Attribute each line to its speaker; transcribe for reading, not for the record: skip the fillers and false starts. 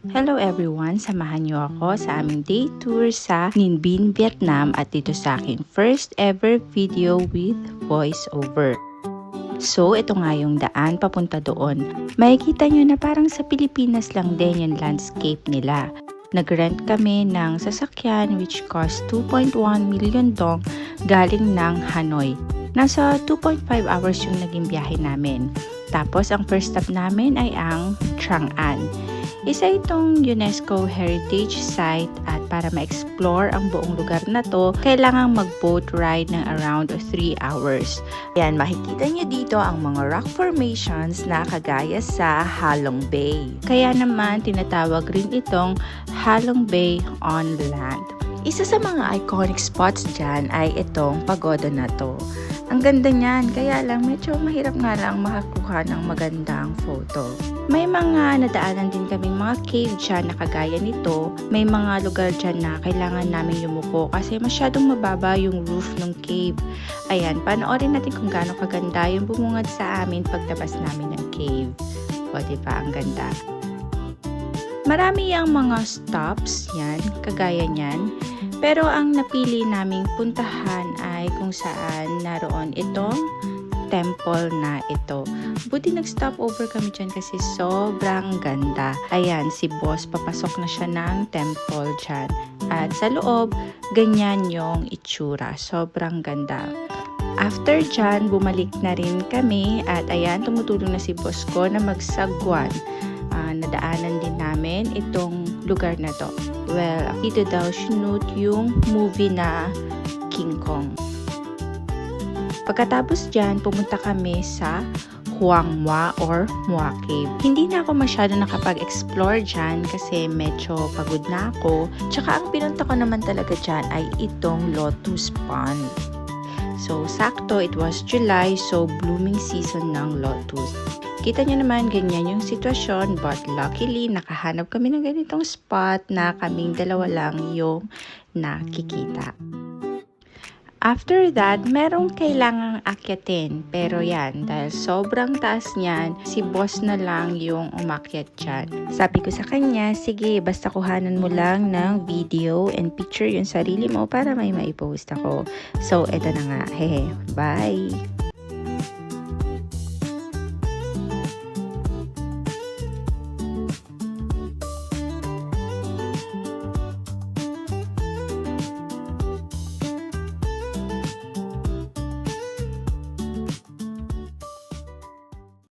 Speaker 1: Hello everyone! Samahan niyo ako sa aming day tour sa Ninh Binh, Vietnam at dito sa akin first ever video with voiceover. So, ito nga yung daan papunta doon. Makikita nyo na parang sa Pilipinas lang din yung landscape nila. Nag-rent kami ng sasakyan which cost 2.1 million dong galing ng Hanoi. Nasa 2.5 hours yung naging biyahe namin. Tapos, ang first stop namin ay ang Trang An. Isa itong UNESCO Heritage Site at para ma-explore ang buong lugar na to, kailangang mag-boat ride ng around 3 hours. Ayan, makikita nyo dito ang mga rock formations na kagaya sa Halong Bay. Kaya naman, tinatawag rin itong Halong Bay on land. Isa sa mga iconic spots dyan ay itong pagoda na to. Ang ganda niyan, kaya lang medyo mahirap nga lang makakuha ng magandang photo. May mga nadaanan din kaming mga cave dyan na kagaya nito. May mga lugar dyan na kailangan namin yumuko kasi masyadong mababa yung roof ng cave. Ayan, panoorin natin kung gaano kaganda yung bumungad sa amin pagtabas namin ng cave. O, diba? Ang ganda. Marami ang mga stops, yan, kagaya niyan. Pero ang napili naming puntahan ay kung saan naroon itong temple na ito. Buti nag-stop over kami dyan kasi sobrang ganda. Ayan, si boss papasok na siya ng temple dyan. At sa loob, ganyan yung itsura. Sobrang ganda. After dyan, bumalik na rin kami at ayan, tumutulong na si boss ko na magsagwan. Nadaanan din namin itong lugar na to. Well, dito daw shoot yung movie na King Kong. Pagkatapos dyan, pumunta kami sa Huang Mua or Mua Cave. Hindi na ako masyado nakapag-explore dyan kasi medyo pagod na ako. Tsaka ang pinunta ko naman talaga dyan ay itong Lotus Pond. So, sakto, it was July, so blooming season ng lotus. Kita nyo naman, ganyan yung sitwasyon, but luckily, nakahanap kami ng ganitong spot na kaming dalawa lang yung nakikita. After that, merong kailangang akyatin. Pero yan, dahil sobrang taas niyan, si boss na lang yung umakyat dyan. Sabi ko sa kanya, sige, basta kuhanan mo lang ng video and picture yung sarili mo para may maipost ako. So, eto na nga. Hehe, bye!